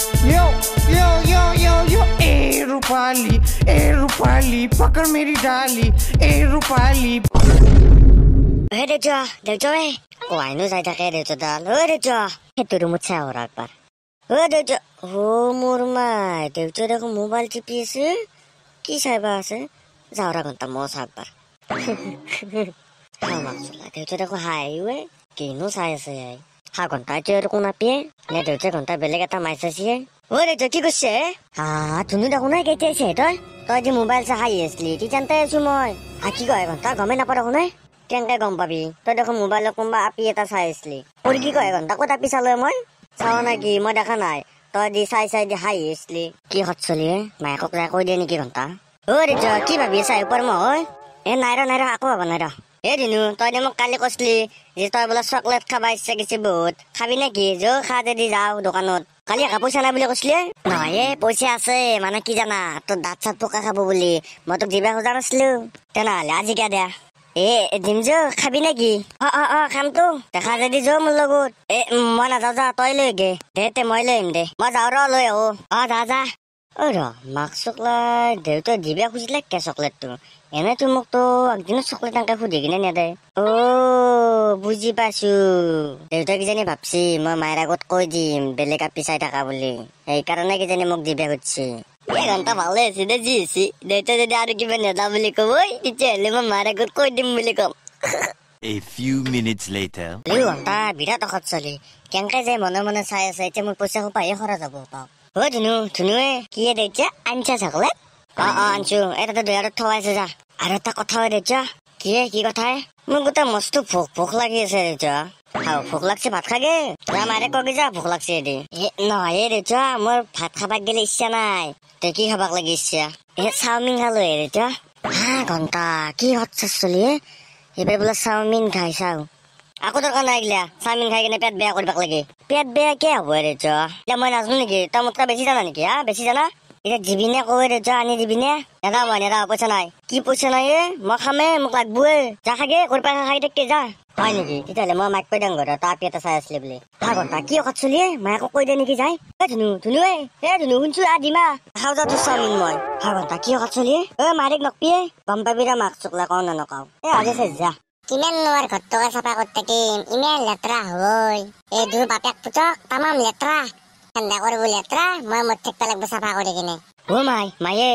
यो यो यो यो यो ए रूपाली पकड़ मेरी डाली ए रूपाली দেউতা কোৱাইনো যাই থাকে দেউতাডাল দেউতা সেইটো ৰুমত চাই আৰু একবাৰ দেউতা মোৰ মাই দেউতা দেখোন মোবাইল টিপি আছে কি চাইবা আছে যাওৰা ঘণ্টা মই চাই একবাৰ দেউতা দেখোন হাই কিনো চাই আছে ঘণ্টা এতিয়া একো নাপিয়ে নে দেউতা ঘণ্টা বেলেগ এটা মাই চাইছে দেউতা কি কৈছে ধুনু দেখোন নাই কেতিয়া আহিছে তই যে মোবাইল চাই হাঁহি আছিলি তিতানতে আছো মই কি কয় ঘণ্টা গমেই নাপাওঁ দেখোন কেনেকে গম পাবি তই দেখোন মোবাইলত কোনোবা আপি এটা চাই আছিলি তোৰ কি কয় ঘণ্টা ক'ত আপি চালো মই চাওঁ নেকি মই দেখা নাই তই দি চাই দি হাঁহি আছিলি কি সৎচলি মায়েকক যাই কৈ দিয়ে নেকি ঘণ্টা দেউতা কি ভাবি চাই ওপৰ মই নাই ৰ আকৌ ভাবা নাই ৰ দিনু তই দে মোক কালি কৈছিলি যে তই বোলে চকলেট খাবা ইচ্ছা গৈছে বহুত খাবি নেকি খা যদি যাওঁ দোকানত কালি একা পইচা নাই বুলি কৈছিলি নহয় পইচা আছে মানে কি জানা তোৰ দাঁত চাত পকা খাব বুলি মই তোক দিবা খোজা নাছিলো তেনেহলে আজি কিয় দিয়া দিম খাবি নেকি খামতো দেখা যদি মোৰ লগত মই নাযাওঁ যা তই লৈ গে দে মই লৈ আহিম দে মই যাওঁ ৰ লৈ আহো যা মাক চকলাই দেউতাই দিবা খুজিলে কে চকলেটটো এনেতো মোকতো একদিনো চকলেট এনেকে সুধি কিনে নেদে বুজি পাইছো দেউতা কিজানি ভাবছি মই মায়ের আগত কৈ দিম বেলেগ আপি চাই থাকা বুলি সেইকাৰণে কিজানি মোক দিবা খুজিছে ঘণ্টা ভালে আছে দে যি হৈছে দেউতা যদি আৰু কিবা নেদা বুলি কব তেতিয়াহ'লে মই মায়ের আগত কৈ দিম বুলি কম A few minutes later. ঘণ্টা বিৰাট অসৎ চলি কেনেকে যে মনে মনে চাই আছে এতিয়া মোৰ পইচা সোপাহে খৰচ যাব পাওঁ ধুনুৱে কি দেউতা আনছা চকলেট আনছো এটা দুয়াৰত থৱাইছে যা আৰু এটা কথা দেউতা কি কথা মোৰ গোটেই মস্ত ভোক লাগি আছে দেউতা ভোক লাগছে ভাত খাগে মাৰে কগে যা ভোক লাগছে নহয় দেউতা মোৰ ভাত খাবাক গেলে ইচ্ছা নাই তই কি খাবাক লাগি ইচ্ছা চাওমিন খালো দেউতা ঘণ্টা কি হচ্ছে চলি এইবাৰ বোলে চাওমিন খাই চাও আকৌ দৰকাৰ নাই গিলা চাওমিন খাই কিনে পেট বেয়া কৰিবাক লাগে পেট বেয়া কিয় হ'ব দেউতা এতিয়া মই নাজানো নেকি তই মোতকৈ বেছি জানা নেকি বেছি জানা এতিয়া দিবিনে কয় দেউতা আনি দিবিনে নেদা পইচা নাই কি পইচা নাই মই খামে মোক লাগবই যা খাগে কৰপা খাই থাকি যা হয় নেকি তেতিয়াহ'লে মই মাইক কৈ দিম ঘৰত তই আপি এটা চাই আছিলি বুলি ঘণ্টা কি অকত চলি মায়েকো কৈ দিয়ে নেকি যায় ধুনু শুনছো দিমা খাওঁ যা তোৰ চাওমিন মই ঘণ্টা কি অকত চলি মায়েক নকপিয়ে গম পাবি ৰ মাক চকলা কওঁ না নকওঁ আজি চাই যা কিমান নোৱাৰ ঘৰটোকে চাফা কৰি থাকিম ইমান লেতেৰা হয় তোৰ বাপেক পুতক তামাম লেতেৰা ঠাণ্ডা কৰিব লেতেৰা মই মোৰ থাকিব লাগিব চাফা কৰি কিনে মায়ে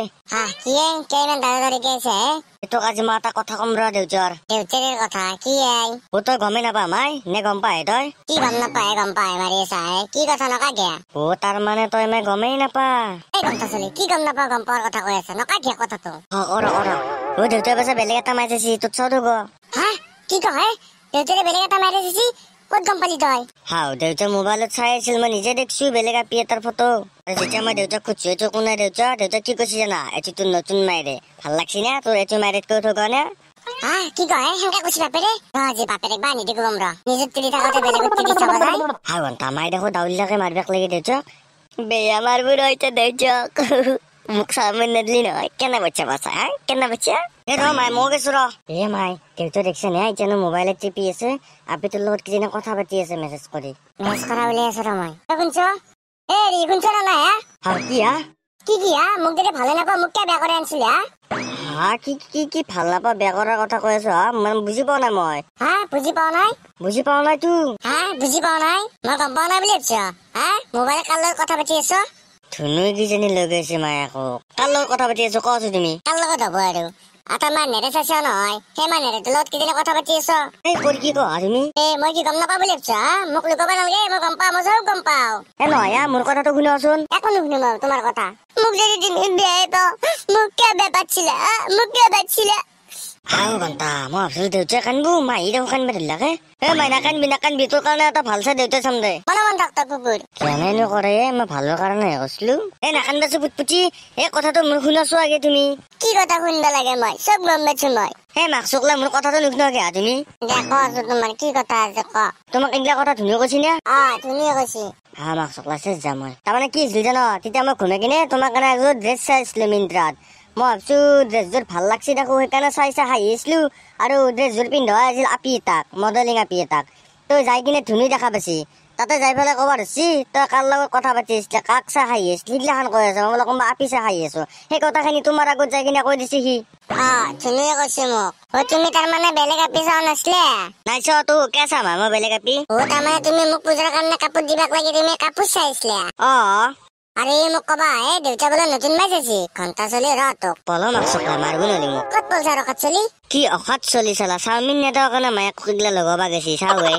ইমান দাদাকে আছে তোক আজি মই এটা কথা কম ৰ দেউতাৰ কথা কি তই গমেই নাপা মাই নে গম পাই তই কি গম নাপায় মাৰি চাই কি কথা নকাঘে তাৰ মানে তই মই গমেই নাপা কথা চলি কি গম নাপা গম পোৱাৰ কথা কৈ আছে নকাঘে কথাটো দেউতাই পাছে বেলেগ এটা মাৰিছে তোৰ চাও গ কি কয় দেউতাৰে বেলেগ এটা মাৰিছে ক'ত গম পালি তই দেউতা মোবাইলত চাই আছিল মই নিজে দেখছো বেলেগ আপি এটাৰ ফটো যেতিয়া মই দেউতাক খুজিছো এইটো কোনে দেউতা কি কৈছে জানা এইটো তোৰ নতুন মাইৰে ভাল লাগছি না তোৰ এইটো মাইৰেত কৈ থৈ কাৰণে কি কয় সেনেকে কৈছে বাপেৰে বাপেৰে বা নিদি কম ৰ নিজৰ তিৰি থাকোতে বেলেগত তিৰি চাব যায় ঘণ্টা মাই দেখো দাউলিলাকে মাৰিবাক লাগে দেউতাক বেয়া মাৰব ৰৈতে দেউতাক মোক চাওমিন নেদলি নহয় কেনে বাচ্চা বাচা কেনে বাচ্চা মাই মই গৈছো ৰ মাই দেউতা দেখছে নে এতিয়া মোবাইলত টিপি আছে আপি তোৰ লগত কিজানি কথা পাতি আছে মেছেজ কৰি মেছেজ কৰা বুলি আছে ৰ মই শুনছ না নাই কি মোক যদি ভালে নাপাওঁ মোক কিয় বেয়া কৰি আনিছিলি কি ভাল নাপাওঁ বেয়া কৰাৰ কথা কৈ আছো মানে বুজি পোৱা নাই মই বুজি পোৱা নাই তো বুজি পোৱা নাই মই গম পোৱা নাই বুলি ভাবিছ মোবাইলত কাৰ লগত কথা পাতি আছ ধুনু কিজনী লৈ গৈছে মায়ে আকৌ কাৰ লগত কথা পাতি আছো কছো তুমি কাৰ লগত হ'ব আৰু এটা মানুহে চাইছ নহয় সেই মানুহে তোৰ লগত কিজনী কথা পাতি আছ কি কোৱা তুমি মই কি গম নাপাওঁ বুলি ভাবিছ মোক লুকাব নালাগে মই গম পাওঁ মই চব গম পাওঁ নহয় মোৰ কথাটো শুনাচোন একো নুশুনো মই তোমাৰ কথা মোক যদি তুমি বেয়াই পাওঁ মোক কিয় বেয়া পাতিছিলা ঘণ্টা মই ভাবিছিলো দেউতাই কান্দবো মাহী দেখো কান্দিব ধৰিলাকে মাই নাকান্দিবি তোৰ কাৰণে এটা ভাল চাই দেউতাই চাম দে কেনেনো কৰে মই ভালৰ কাৰণে কৈছিলো নাকান্দাছো পুটপুটি কথাটো মোৰ শুনাছো আগে তুমি কি কথা শুনিব লাগে মই চব গম পাইছো মই মাক চকলা মোৰ কথাটো নুশুনাকে তুমি তোমাৰ কি কথা আছে ক তোমাক এইগিলা কথা ধুনীয়া কৈছি নে ধুনীয়া কৈছি মাক চকলা চেচ যাম মই তাৰমানে কি হৈছিল জানো তেতিয়া মই ঘুমাই কিনে তোমাৰ কাৰণে এযোৰ ড্ৰেছ চাইছিলো মিন্ত্ৰাত মই ভাবছো ড্ৰেছযোৰ ভাল লাগছি দেখো সেইকাৰণে চাই হাঁহি আছিলো আৰু ড্ৰেছযোৰ পিন্ধোৱা আছিল আপি এটাক মডেলিং আপি এটাক তই যাই কিনে ধুনী দেখা পাইছি তাতে যাই পেলাই ক'ব ধৰছি তই কাৰ লগত কথা পাতি আছিলি কাক চাহ খাই আছিলি সেইগিলাখান কৈ আছ মই বোলে কোনোবা আপি চাহ খাই আছো সেই কথাখিনি তোমাৰ আগত যাই কিনে কৈ দিছে সি ধুনুৱে কৈছে মোক তুমি তাৰমানে বেলেগ আপি চোৱা নাছিলে নাই চোৱা তো কে চাম মই বেলেগ আপি তাৰমানে তুমি মোক পূজাৰ কাৰণে কাপোৰ দিবাক লাগি তুমি কাপোৰ চাইছিলা আৰে মোক কবা দেউতা বোলে নতুন মাছ আছে ঘণ্টা চলি তোক পল মাক চকলা মাৰিব নোৱাৰি মোক ক'ত পলছা ৰখাত চলি কি অখাত চলি চালা চাওমিন নেতাৰ কাৰণে মায়ে কুকিগিলা লগাবা গেছি চাওৱে